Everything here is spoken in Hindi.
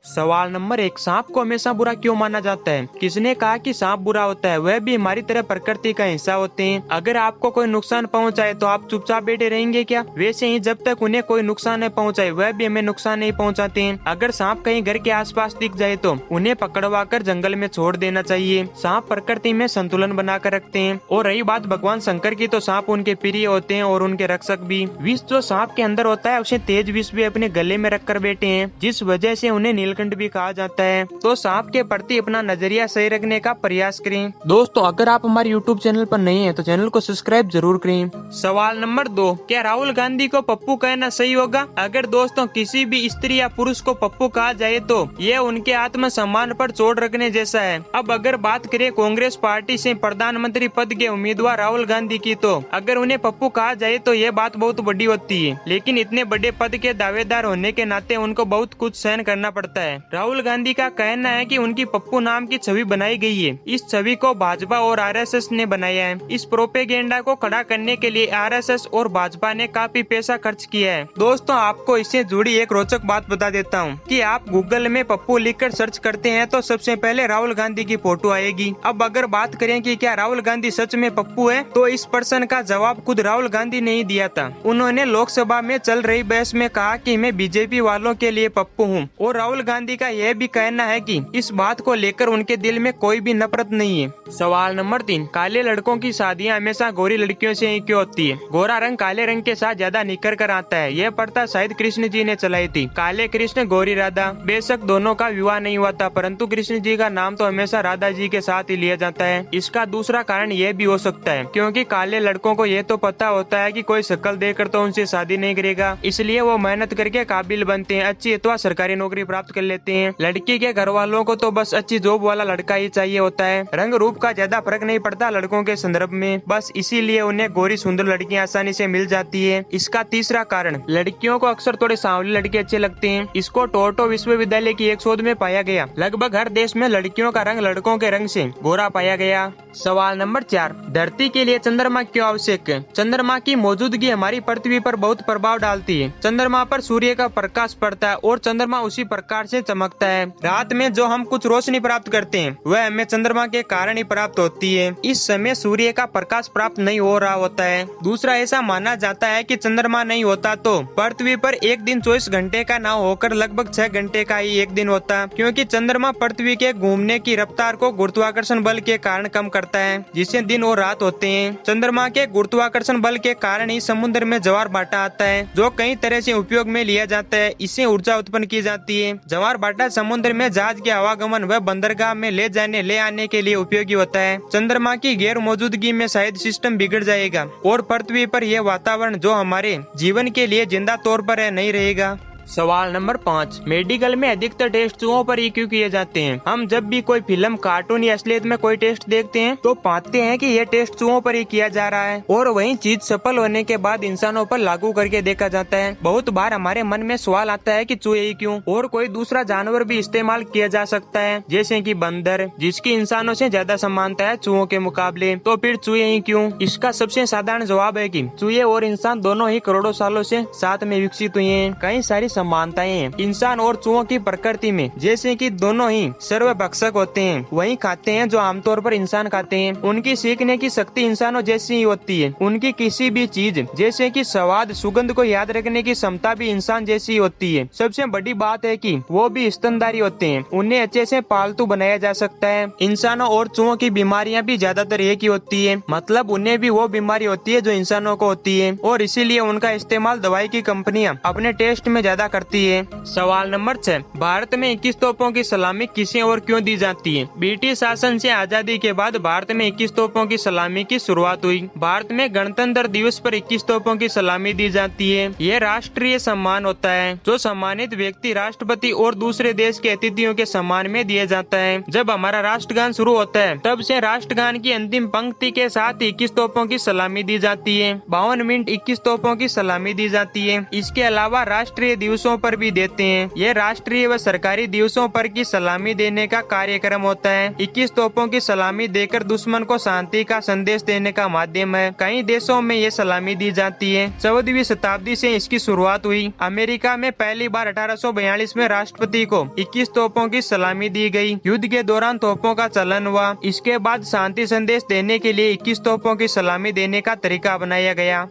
सवाल नंबर 1, सांप को हमेशा बुरा क्यों माना जाता है? किसने कहा कि सांप बुरा होता है? वह भी हमारी तरह प्रकृति का हिस्सा होते हैं। अगर आपको कोई नुकसान पहुंचाए तो आप चुपचाप बैठे रहेंगे क्या? वैसे ही जब तक उन्हें कोई नुकसान नहीं पहुंचाए वह भी हमें नुकसान नहीं पहुंचाते हैं। अगर सांप कहीं घर के आसपास दिख जाए तो उन्हें पकड़वा कर जंगल में छोड़ देना चाहिए। सांप प्रकृति में संतुलन बनाकर रखते हैं। और रही बात भगवान शंकर की, तो सांप उनके प्रिय होते हैं और उनके रक्षक भी। विष जो सांप के अंदर होता है उसे तेज विष भी अपने गले में रख कर बैठे हैं, जिस वजह से उन्हें नीलकंठ भी कहा जाता है। तो सांप के प्रति अपना नजरिया सही रखने का प्रयास करें। दोस्तों, अगर आप हमारे यूट्यूब चैनल पर नए हैं तो चैनल को सब्सक्राइब जरूर करें। सवाल नंबर 2, क्या राहुल गांधी को पप्पू कहना सही होगा? अगर दोस्तों किसी भी स्त्री या पुरुष को पप्पू कहा जाए तो यह उनके आत्मसम्मान पर चोट रखने जैसा है। अब अगर बात करें कांग्रेस पार्टी से प्रधानमंत्री पद के उम्मीदवार राहुल गांधी की, तो अगर उन्हें पप्पू कहा जाए तो यह बात बहुत बड़ी होती है। लेकिन इतने बड़े पद के दावेदार होने के नाते उनको बहुत कुछ सहन करना पड़ता है। राहुल गांधी का कहना है कि उनकी पप्पू नाम की छवि बनाई गई है। इस छवि को भाजपा और आरएसएस ने बनाया है। इस प्रोपेगेंडा को खड़ा करने के लिए आरएसएस और भाजपा ने काफी पैसा खर्च किया है। दोस्तों, आपको इससे जुड़ी एक रोचक बात बता देता हूँ कि आप गूगल में पप्पू लिखकर सर्च करते हैं तो सबसे पहले राहुल गांधी की फोटो आएगी। अब अगर बात करें कि क्या राहुल गांधी सच में पप्पू है, तो इस प्रश्न का जवाब खुद राहुल गांधी ने ही दिया था। उन्होंने लोकसभा में चल रही बहस में कहा कि मैं बीजेपी वालों के लिए पप्पू हूँ। और राहुल गांधी का यह भी कहना है कि इस बात को लेकर उनके दिल में कोई भी नफरत नहीं है। सवाल नंबर 3, काले लड़कों की शादियां हमेशा गोरी लड़कियों से ही क्यों होती है? गोरा रंग काले रंग के साथ ज्यादा निखर कर आता है। यह प्रथा शायद कृष्ण जी ने चलाई थी। काले कृष्ण गोरी राधा, बेशक दोनों का विवाह नहीं हुआ था, परंतु कृष्ण जी का नाम तो हमेशा राधा जी के साथ ही लिया जाता है। इसका दूसरा कारण यह भी हो सकता है क्योंकि काले लड़कों को यह तो पता होता है कि कोई शक्ल देकर तो उनसे शादी नहीं करेगा, इसलिए वो मेहनत करके काबिल बनते हैं, अच्छी अथवा सरकारी नौकरी प्राप्त कर लेते हैं। लड़की के घर वालों को तो बस अच्छी जॉब वाला लड़का ही चाहिए होता है। रंग रूप का ज्यादा फर्क नहीं पड़ता लड़कों के संदर्भ में, बस इसीलिए उन्हें गोरी सुंदर लड़कियां आसानी से मिल जाती है। इसका तीसरा कारण, लड़कियों को अक्सर थोड़े सांवले लड़के अच्छे लगते हैं। इसको टोरंटो विश्वविद्यालय की एक शोध में पाया गया। लगभग हर देश में लड़कियों का रंग लड़कों के रंग से गोरा पाया गया। सवाल नंबर 4, धरती के लिए चंद्रमा क्यों आवश्यक है? चंद्रमा की मौजूदगी हमारी पृथ्वी पर बहुत प्रभाव डालती है। चंद्रमा पर सूर्य का प्रकाश पड़ता है और चंद्रमा उसी प्रकार से चमकता है। रात में जो हम कुछ रोशनी प्राप्त करते हैं वह हमें चंद्रमा के कारण ही प्राप्त होती है। इस समय सूर्य का प्रकाश प्राप्त नहीं हो रहा होता है। दूसरा, ऐसा माना जाता है कि चंद्रमा नहीं होता तो पृथ्वी पर एक दिन 24 घंटे का न होकर लगभग 6 घंटे का ही एक दिन होता, क्योंकि चंद्रमा पृथ्वी के घूमने की रफ्तार को गुरुत्वाकर्षण बल के कारण कम करता है, जिससे दिन और रात होते हैं। चंद्रमा के गुरुत्वाकर्षण बल के कारण ही समुद्र में ज्वार भाटा आता है, जो कई तरह से उपयोग में लिया जाता है। इससे ऊर्जा उत्पन्न की जाती है। ज्वार भाटा समुद्र में जहाज के आवागमन व बंदरगाह में ले जाने ले आने के लिए उपयोगी होता है। चंद्रमा की गैर मौजूदगी में शायद सिस्टम बिगड़ जाएगा और पृथ्वी पर यह वातावरण जो हमारे जीवन के लिए जिंदा तौर पर है नहीं रहेगा। सवाल नंबर 5, मेडिकल में अधिकतर टेस्ट चूहों पर ही क्यों किए जाते हैं? हम जब भी कोई फिल्म, कार्टून या असलियत में कोई टेस्ट देखते हैं तो पाते हैं कि यह टेस्ट चूहों पर ही किया जा रहा है और वही चीज सफल होने के बाद इंसानों पर लागू करके देखा जाता है। बहुत बार हमारे मन में सवाल आता है कि चूहे ही क्यों, और कोई दूसरा जानवर भी इस्तेमाल किया जा सकता है, जैसे कि बंदर, जिसकी इंसानों से ज्यादा समानता है चूहों के मुकाबले, तो फिर चूहे ही क्यों? इसका सबसे साधारण जवाब है कि चूहे और इंसान दोनों ही करोड़ों सालों से साथ में विकसित हुए हैं। कई सारी समानताएं हैं इंसान और चूहों की प्रकृति में, जैसे कि दोनों ही सर्वभक्षक होते हैं, वही खाते हैं जो आमतौर पर इंसान खाते हैं। उनकी सीखने की शक्ति इंसानों जैसी ही होती है। उनकी किसी भी चीज जैसे कि स्वाद, सुगंध को याद रखने की क्षमता भी इंसान जैसी ही होती है। सबसे बड़ी बात है कि वो भी स्तनधारी होते हैं, उन्हें अच्छे से पालतू बनाया जा सकता है। इंसानों और चूहों की बीमारियां भी ज्यादातर एक ही होती है, मतलब उन्हें भी वो बीमारी होती है जो इंसानों को होती है, और इसीलिए उनका इस्तेमाल दवाई की कंपनियां अपने टेस्ट में ज्यादा करती है। सवाल नंबर 6, भारत में 21 तोपों की सलामी किसे और क्यों दी जाती है? ब्रिटिश शासन से आजादी के बाद भारत में 21 तोपों की सलामी की शुरुआत हुई। भारत में गणतंत्र दिवस पर 21 तोपों की सलामी दी जाती है। यह राष्ट्रीय सम्मान होता है जो सम्मानित व्यक्ति, राष्ट्रपति और दूसरे देश के अतिथियों के सम्मान में दिया जाता है। जब हमारा राष्ट्रगान शुरू होता है तब से राष्ट्रगान की अंतिम पंक्ति के साथ 21 तोपों की सलामी दी जाती है। 52 मिनट 21 तोपों की सलामी दी जाती है। इसके अलावा राष्ट्रीय दिवस दिवसों पर भी देते हैं। ये राष्ट्रीय व सरकारी दिवसों पर की सलामी देने का कार्यक्रम होता है। 21 तोपों की सलामी देकर दुश्मन को शांति का संदेश देने का माध्यम है। कई देशों में ये सलामी दी जाती है। 14वीं शताब्दी से इसकी शुरुआत हुई। अमेरिका में पहली बार 1842 में राष्ट्रपति को 21 तोपों की सलामी दी गई। युद्ध के दौरान तोपों का चलन हुआ। इसके बाद शांति संदेश देने के लिए 21 तोपों की सलामी देने का तरीका बनाया गया।